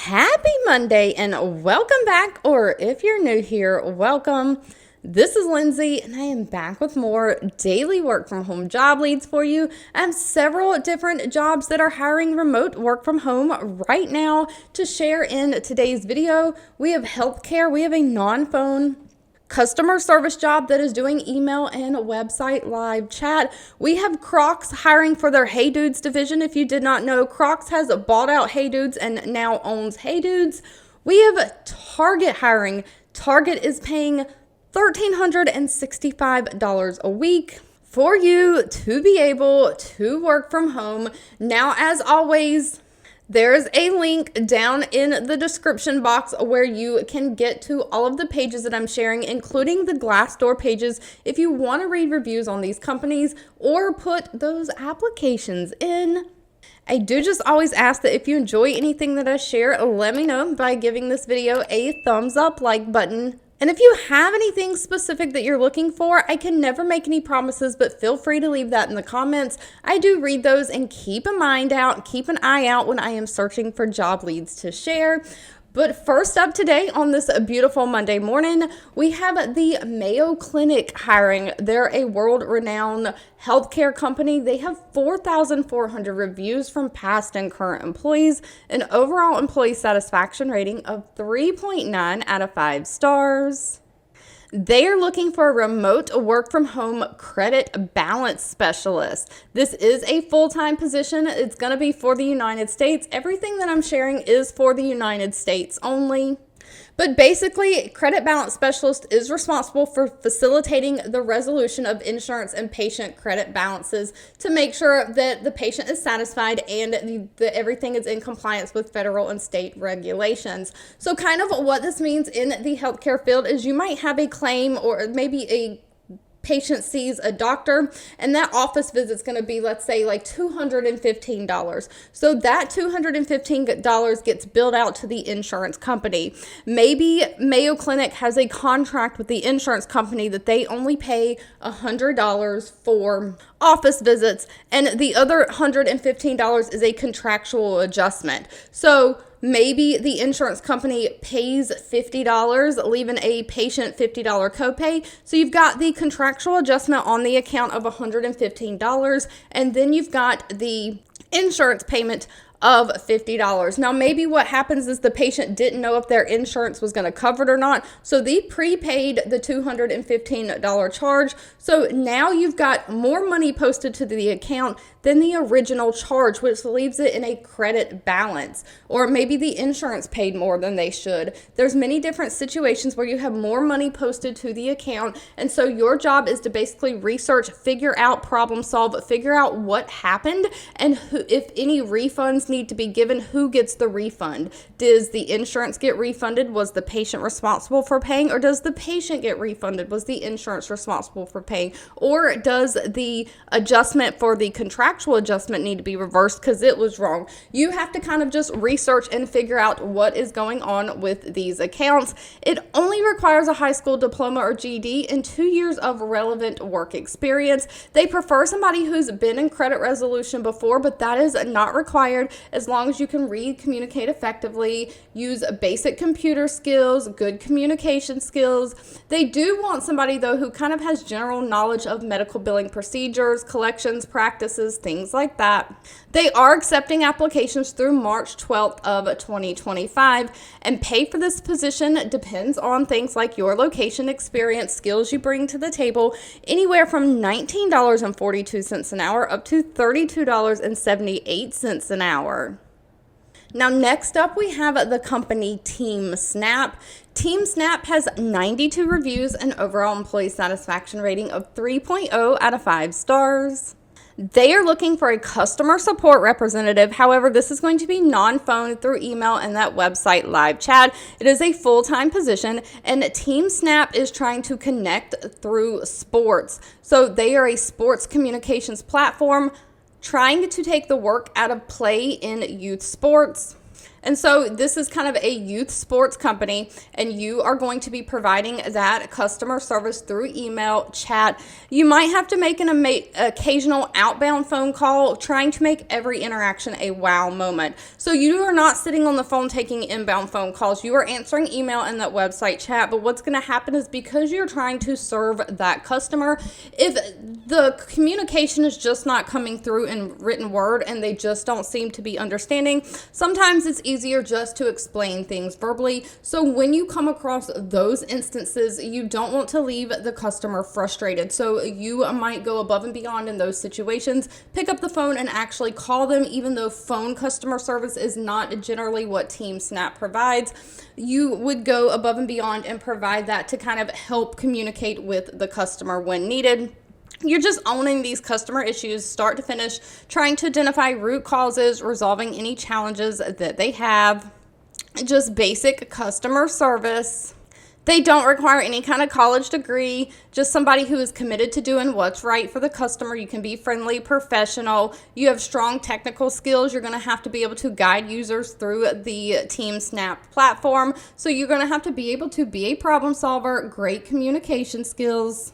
Happy Monday and welcome back, or if you're new here, welcome. This is Lindsay and I am back with more daily work from home job leads for you. I have several different jobs that are hiring remote work from home right now to share in today's video. We have healthcare, we have a non-phone customer service job that is doing email and website live chat. We have Crocs hiring for their HeyDudes division. If you did not know, Crocs has bought out HeyDudes and now owns HeyDudes. We have Target hiring. Target is paying $1,365 a week for you to be able to work from home. Now, as always, there's a link down in the description box where you can get to all of the pages that I'm sharing, including the Glassdoor pages, if you want to read reviews on these companies or put those applications in. I do just always ask that if you enjoy anything that I share, let me know by giving this video a thumbs up, like button. And if you have anything specific that you're looking for, I can never make any promises, but feel free to leave that in the comments. I do read those and keep an eye out when I am searching for job leads to share. But first up today on this beautiful Monday morning, we have the Mayo Clinic hiring. They're a world-renowned healthcare company. They have 4,400 reviews from past and current employees, an overall employee satisfaction rating of 3.9 out of 5 stars. They are looking for a remote work from home credit balance specialist. This is a full-time position. It's going to be for the United States. Everything that I'm sharing is for the United States only. But basically, credit balance specialist is responsible for facilitating the resolution of insurance and patient credit balances to make sure that the patient is satisfied and that everything is in compliance with federal and state regulations. So kind of what this means in the healthcare field is you might have a claim or maybe a patient sees a doctor and that office visit's going to be, let's say, like $215. So that $215 gets billed out to the insurance company. Maybe Mayo Clinic has a contract with the insurance company that they only pay $100 for office visits, and the other $115 is a contractual adjustment. So maybe the insurance company pays $50, leaving a patient $50 copay. So you've got the contractual adjustment on the account of $115, and then you've got the insurance payment of $50. Now, maybe what happens is the patient didn't know if their insurance was going to cover it or not, so they prepaid the $215 charge. So now you've got more money posted to the account than the original charge, which leaves it in a credit balance. Or maybe the insurance paid more than they should. There's many different situations where you have more money posted to the account, and so your job is to basically research, figure out, problem solve, figure out what happened, and if any refunds need to be given, who gets the refund. Does the insurance get refunded? Was the patient responsible for paying? Or does the patient get refunded? Was the insurance responsible for paying? Or does the adjustment for the contractual adjustment need to be reversed because it was wrong? You have to kind of just research and figure out what is going on with these accounts. It only requires a high school diploma or GED and 2 years of relevant work experience. They prefer somebody who's been in credit resolution before, but that is not required as long as you can read, communicate effectively, use basic computer skills, good communication skills. They do want somebody, though, who kind of has general knowledge of medical billing procedures, collections practices, things like that. They are accepting applications through March 12th of 2025, and pay for this position depends on things like your location, experience, skills you bring to the table, anywhere from $19.42 an hour up to $32.78 an hour. Now, next up, we have the company Team Snap. Team Snap has 92 reviews and overall employee satisfaction rating of 3.0 out of 5 stars. They are looking for a customer support representative. However, this is going to be non-phone, through email and that website live chat. It is a full-time position, and Team Snap is trying to connect through sports. So they are a sports communications platform trying to take the work out of play in youth sports. And so this is kind of a youth sports company, and you are going to be providing that customer service through email, chat. You might have to make an occasional outbound phone call, trying to make every interaction a wow moment. So you are not sitting on the phone taking inbound phone calls. You are answering email and that website chat. But what's going to happen is, because you're trying to serve that customer, if the communication is just not coming through in written word and they just don't seem to be understanding, sometimes it's easier just to explain things verbally. So when you come across those instances, you don't want to leave the customer frustrated. So you might go above and beyond in those situations. Pick up the phone and actually call them, even though phone customer service is not generally what Team Snap provides. You would go above and beyond and provide that to kind of help communicate with the customer when needed. You're just owning these customer issues start to finish, trying to identify root causes, resolving any challenges that they have. Just basic customer service. They don't require any kind of college degree, just somebody who is committed to doing what's right for the customer. You can be friendly, professional. You have strong technical skills. You're going to have to be able to guide users through the Team Snap platform. So you're going to have to be able to be a problem solver, great communication skills.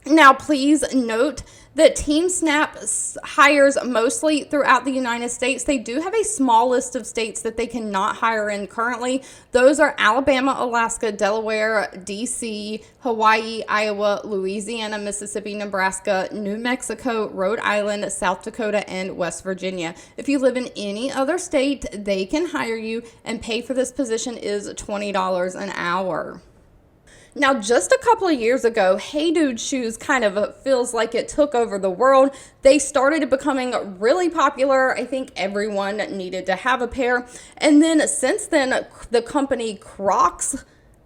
Now, please note that Team Snap hires mostly throughout the United States. They do have a small list of states that they cannot hire in currently. Those are Alabama, Alaska, Delaware, DC, Hawaii, Iowa, Louisiana, Mississippi, Nebraska, New Mexico, Rhode Island, South Dakota, and West Virginia. If you live in any other state, they can hire you, and pay for this position is $20 an hour. Now, just a couple of years ago, HeyDudes shoes kind of feels like it took over the world. They started becoming really popular. I think everyone needed to have a pair. And then since then, the company Crocs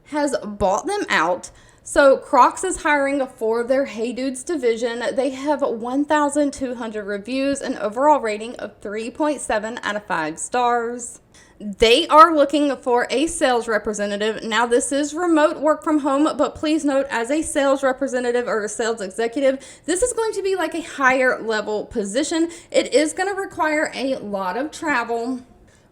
has bought them out. So Crocs is hiring for their HeyDudes division. They have 1,200 reviews, an overall rating of 3.7 out of 5 stars. They are looking for a sales representative. Now, this is remote work from home, but please note, as a sales representative or a sales executive, this is going to be like a higher level position. It is going to require a lot of travel.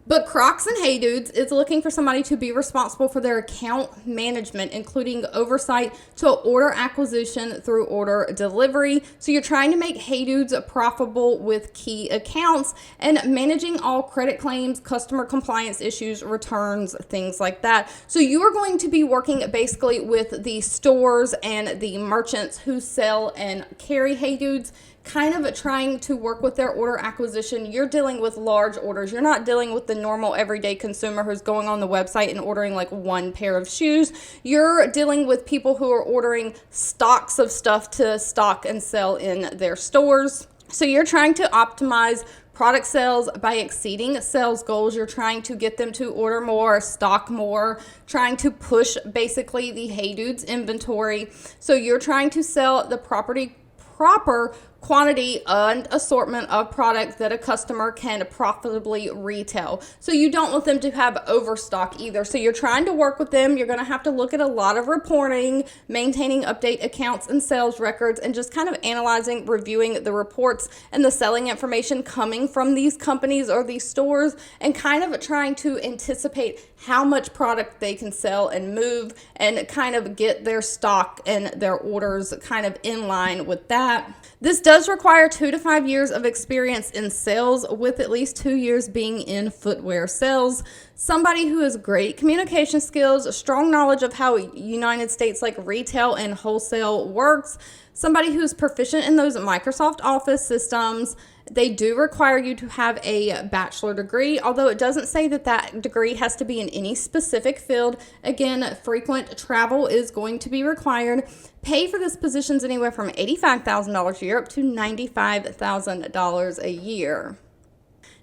But Crocs and HeyDudes is looking for somebody to be responsible for their account management, including oversight to order acquisition through order delivery. So you're trying to make HeyDudes profitable with key accounts and managing all credit claims, customer compliance issues, returns, things like that. So you are going to be working basically with the stores and the merchants who sell and carry HeyDudes, kind of trying to work with their order acquisition. You're dealing with large orders. You're not dealing with the normal everyday consumer who's going on the website and ordering like one pair of shoes. You're dealing with people who are ordering stocks of stuff to stock and sell in their stores. So you're trying to optimize product sales by exceeding sales goals. You're trying to get them to order more, stock more, trying to push basically the HeyDudes inventory. So you're trying to sell the proper quantity and assortment of products that a customer can profitably retail. So you don't want them to have overstock either. So you're trying to work with them. You're going to have to look at a lot of reporting, maintaining update accounts and sales records, and just kind of analyzing, reviewing the reports and the selling information coming from these companies or these stores, and kind of trying to anticipate how much product they can sell and move, and kind of get their stock and their orders kind of in line with that. This does require 2 to 5 years of experience in sales, with at least 2 years being in footwear sales. Somebody who has great communication skills, a strong knowledge of how United States like retail and wholesale works. Somebody who's proficient in those Microsoft Office systems. They do require you to have a bachelor degree, although it doesn't say that that degree has to be in any specific field. Again, frequent travel is going to be required. Pay for this position is anywhere from $85,000 a year up to $95,000 a year.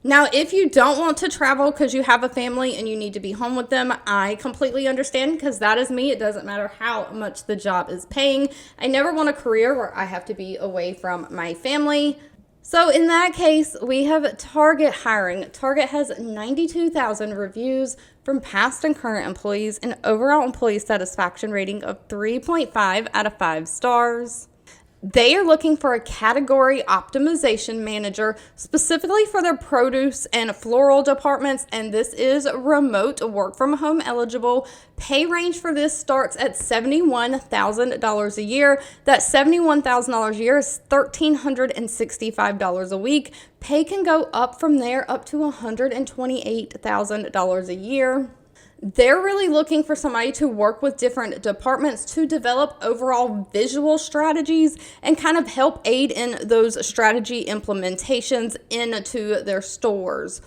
Now, if you don't want to travel because you have a family and you need to be home with them, I completely understand, because that is me. It doesn't matter how much the job is paying. I never want a career where I have to be away from my family. So in that case, we have Target hiring. Target has 92,000 reviews from past and current employees, an overall employee satisfaction rating of 3.5 out of 5 stars. They are looking for a category optimization manager specifically for their produce and floral departments, and this is remote work from home eligible. Pay range for this starts at $71,000 a year. That $71,000 a year is $1,365 a week. Pay can go up from there up to $128,000 a year. They're really looking for somebody to work with different departments to develop overall visual strategies and kind of help aid in those strategy implementations into their stores.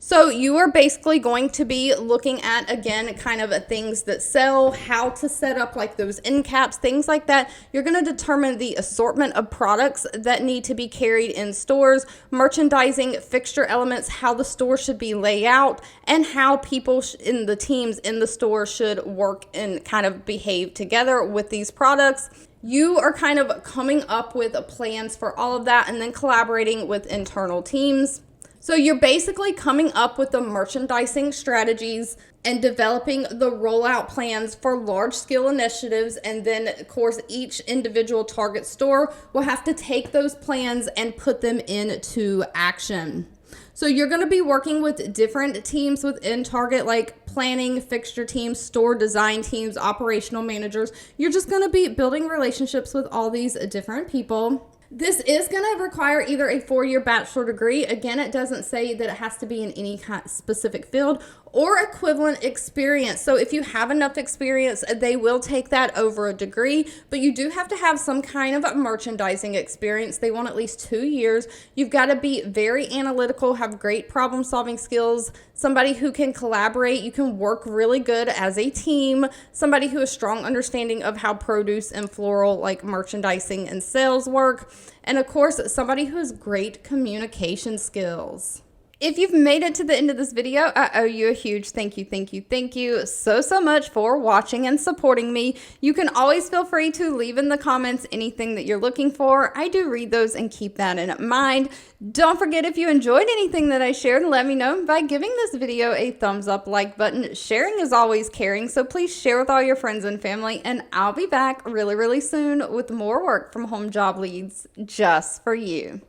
So you are basically going to be looking at, again, kind of things that sell, how to set up like those end caps, things like that. You're going to determine the assortment of products that need to be carried in stores, merchandising, fixture elements, how the store should be laid out, and how people in the teams in the store should work and kind of behave together with these products. You are kind of coming up with plans for all of that and then collaborating with internal teams. So you're basically coming up with the merchandising strategies and developing the rollout plans for large-scale initiatives. And then, of course, each individual Target store will have to take those plans and put them into action. So you're going to be working with different teams within Target, like planning, fixture teams, store design teams, operational managers. You're just going to be building relationships with all these different people. This is going to require either a 4-year bachelor degree. Again, it doesn't say that it has to be in any kind of specific field, or equivalent experience. So if you have enough experience, they will take that over a degree, but you do have to have some kind of merchandising experience. They want at least 2 years. You've got to be very analytical, have great problem solving skills, somebody who can collaborate. You can work really good as a team, somebody who has strong understanding of how produce and floral like merchandising and sales work. And of course, somebody who has great communication skills. If you've made it to the end of this video, I owe you a huge thank you so much for watching and supporting me. You can always feel free to leave in the comments anything that you're looking for. I do read those and keep that in mind. Don't forget, if you enjoyed anything that I shared, let me know by giving this video a thumbs up, like button. Sharing is always caring, so please share with all your friends and family, and I'll be back really soon with more work from home job leads just for you.